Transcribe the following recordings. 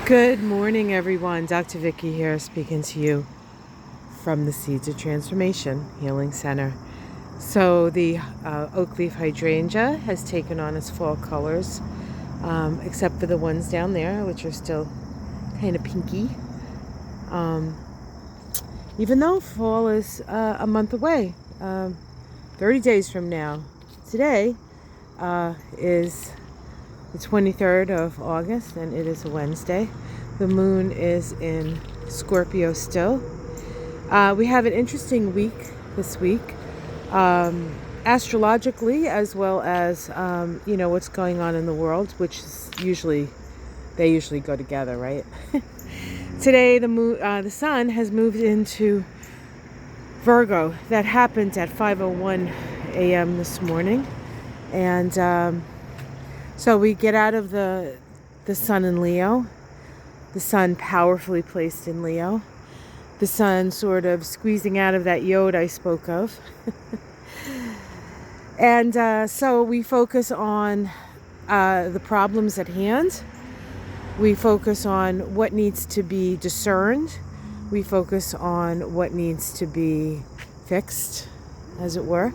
Good morning, everyone. Dr. Vicky here, speaking to you from the Seeds of Transformation Healing Center. So the oak leaf hydrangea has taken on its fall colors, except for the ones down there, which are still kind of pinky. Even though fall is a month away, 30 days from now. Today is the 23rd of August, and it is a Wednesday. The moon is in Scorpio still. We have an interesting week this week, astrologically, as well as what's going on in the world, which is they usually go together, right? Today, the sun has moved into Virgo. That happened at 5:01 a.m. this morning, and so we get out of the sun in Leo, the sun powerfully placed in Leo, the sun sort of squeezing out of that yod I spoke of. And so we focus on the problems at hand. We focus on what needs to be discerned. We focus on what needs to be fixed, as it were.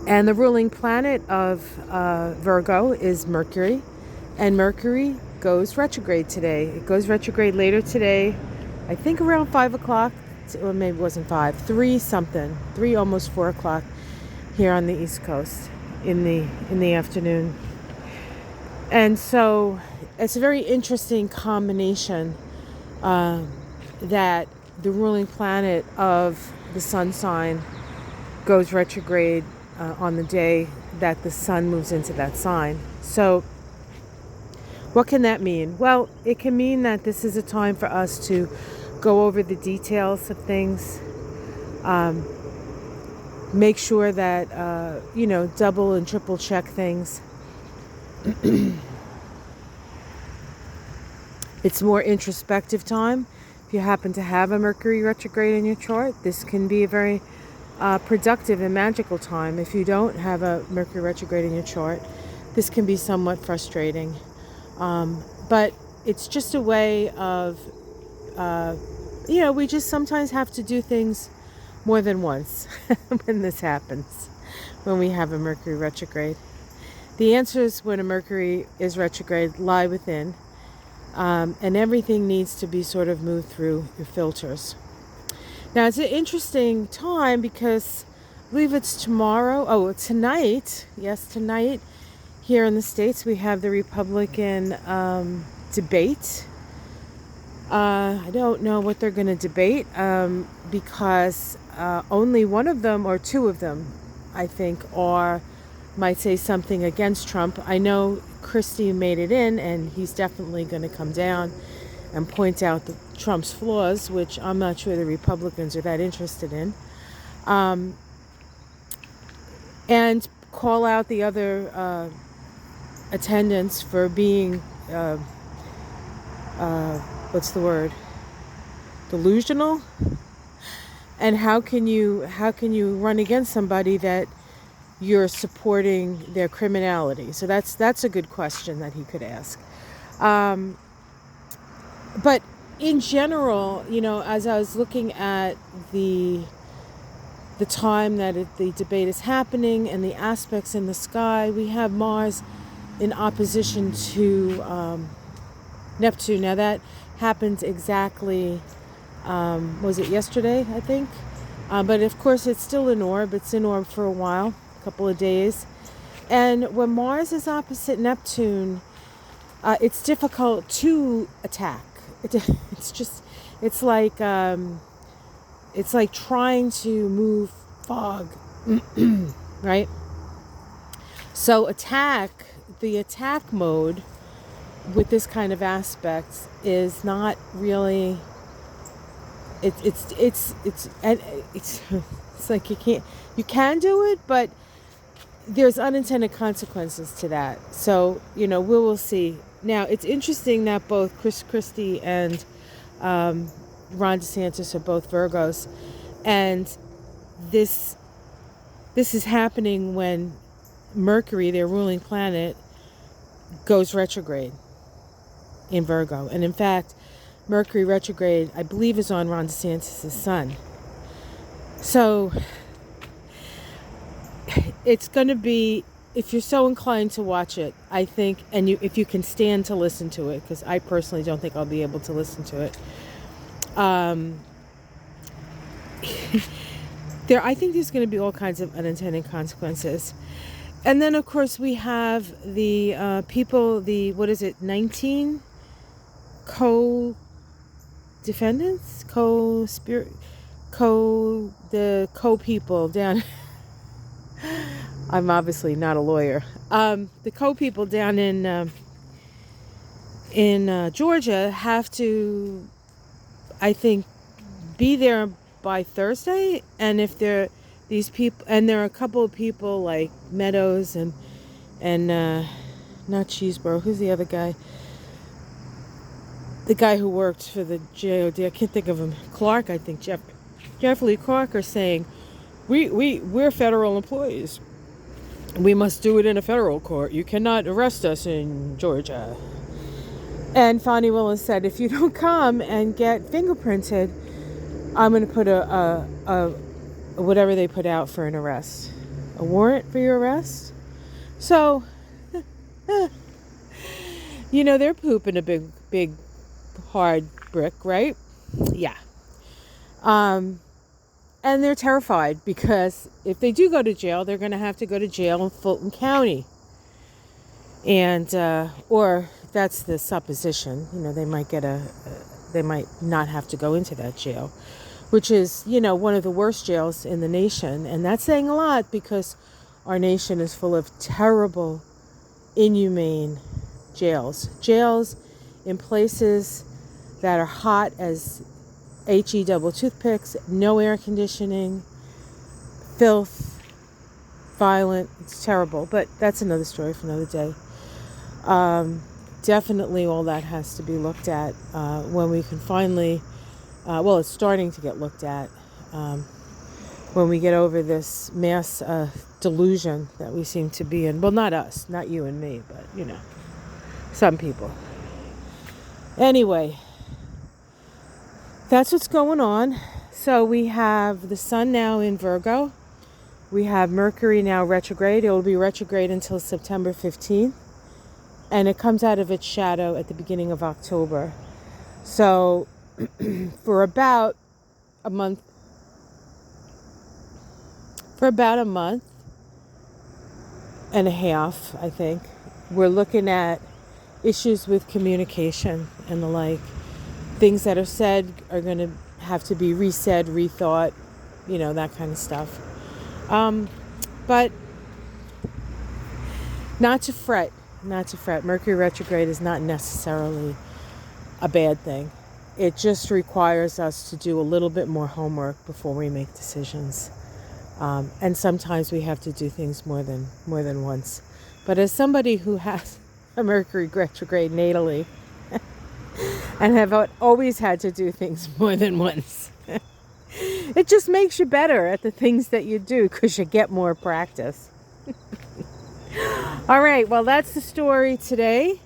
And the ruling planet of Virgo is Mercury. And Mercury goes retrograde today. It goes retrograde later today, I think around 5 o'clock, or maybe it wasn't 5, 3 something, 3, almost 4 o'clock here on the East Coast in the afternoon. And so it's a very interesting combination that the ruling planet of the sun sign goes retrograde on the day that the sun moves into that sign. So what can that mean? Well, it can mean that this is a time for us to go over the details of things, make sure that double and triple check things. It's more introspective time. If you happen to have a Mercury retrograde in your chart, this can be a very productive and magical time. If you don't have a Mercury retrograde in your chart, this can be somewhat frustrating. But it's just a way of, we just sometimes have to do things more than once when this happens, when we have a Mercury retrograde. The answers when a Mercury is retrograde lie within, and everything needs to be sort of moved through your filters. Now, it's an interesting time because I believe it's tonight. Yes, tonight here in the States we have the Republican debate. I don't know what they're going to debate because only one of them or two of them, I think, might say something against Trump. I know Christie made it in, and he's definitely going to come down and point out Trump's flaws, which I'm not sure the Republicans are that interested in, and call out the other attendants for being, delusional. And how can you run against somebody that you're supporting their criminality? So that's a good question that he could ask. But in general, as I was looking at the time that the debate is happening and the aspects in the sky, we have Mars in opposition to Neptune. Now that happened exactly, was it yesterday, I think? But of course it's still in orb. It's in orb for a while, a couple of days. And when Mars is opposite Neptune, it's difficult to attack. It's like trying to move fog, right? So the attack mode with this kind of aspects is not really. It's like you can do it, but there's unintended consequences to that. So we will see. Now, it's interesting that both Chris Christie and Ron DeSantis are both Virgos, and this is happening when Mercury, their ruling planet, goes retrograde. in Virgo. And in fact, Mercury retrograde, I believe, is on Ron DeSantis' sun. So it's going to be, if you're so inclined to watch it, I think, and if you can stand to listen to it, because I personally don't think I'll be able to listen to it. I think there's going to be all kinds of unintended consequences. And then, of course, we have the people, 19 co-defendants? The co-people down... I'm obviously not a lawyer. The co-people down in Georgia have to, I think, be there by Thursday. And if they're these people, and there are a couple of people like Meadows and not Cheeseborough, who's the other guy? The guy who worked for the JOD, I can't think of him. Clark, I think, Jeff Lee Clark, are saying, we're federal employees. We must do it in a federal court. You cannot arrest us in Georgia. And Fani Willis said, if you don't come and get fingerprinted, I'm going to put a whatever they put out for an arrest. A warrant for your arrest? So, they're pooping a big, hard brick, right? Yeah. And they're terrified because if they do go to jail, they're going to have to go to jail in Fulton County. And, or that's the supposition, they might they might not have to go into that jail, which is, one of the worst jails in the nation. And that's saying a lot because our nation is full of terrible, inhumane jails. Jails in places that are hot as HE double toothpicks, no air conditioning, filth, violent. It's terrible, but that's another story for another day. Definitely all that has to be looked at when we can finally, it's starting to get looked at when we get over this mass delusion that we seem to be in. Well, not us, not you and me, but, some people. Anyway, that's what's going on. So we have the sun now in Virgo. We have Mercury now retrograde. It will be retrograde until September 15th. And it comes out of its shadow at the beginning of October. So for about a month and a half, I think, we're looking at issues with communication and the like. Things that are said are going to have to be resaid, rethought, that kind of stuff. But not to fret. Mercury retrograde is not necessarily a bad thing. It just requires us to do a little bit more homework before we make decisions. And sometimes we have to do things more than once. But as somebody who has a Mercury retrograde natally, and have always had to do things more than once, it just makes you better at the things that you do because you get more practice. All right, well, that's the story today.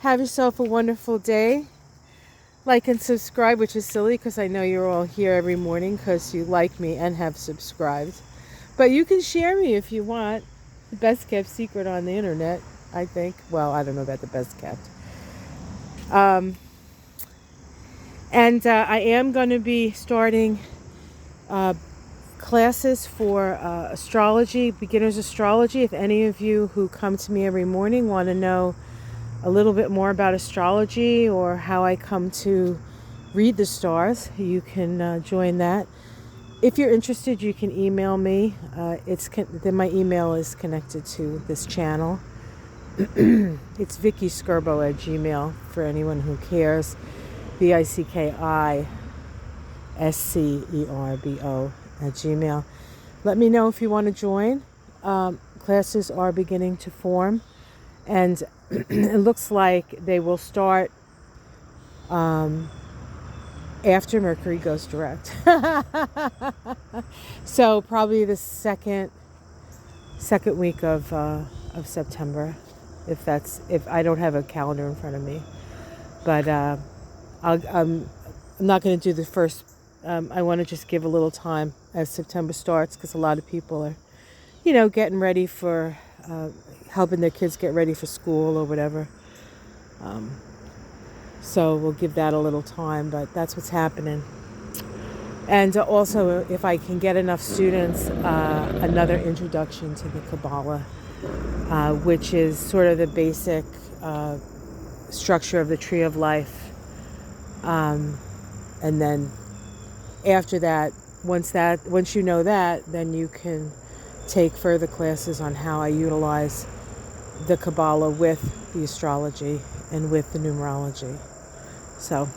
Have yourself a wonderful day. Like and subscribe, which is silly because I know you're all here every morning because you like me and have subscribed. But you can share me if you want. The best kept secret on the internet, I think. Well, I don't know about the best kept. And I am going to be starting classes for astrology, beginner's astrology. If any of you who come to me every morning want to know a little bit more about astrology or how I come to read the stars, you can join that. If you're interested, you can email me. My email is connected to this channel. It's vickyskerbo@gmail for anyone who cares. VICKISCERBO@gmail. Let me know if you want to join. Classes are beginning to form, and it looks like they will start after Mercury goes direct. So probably the second week of September, if I don't have a calendar in front of me. But I'm not going to do the first. I want to just give a little time as September starts, because a lot of people are, getting ready for, helping their kids get ready for school or whatever. So we'll give that a little time, but that's what's happening. And also, if I can get enough students, another introduction to the Kabbalah, which is sort of the basic structure of the Tree of Life. And then after that, once you know that, then you can take further classes on how I utilize the Kabbalah with the astrology and with the numerology. So,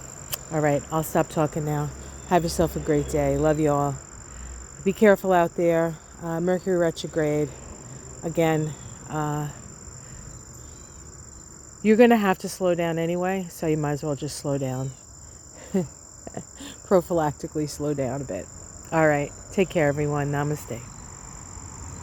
all right, I'll stop talking now. Have yourself a great day. Love you all. Be careful out there. Mercury retrograde. Again, you're going to have to slow down anyway, so you might as well just slow down. Prophylactically slow down a bit. All right. Take care, everyone. Namaste.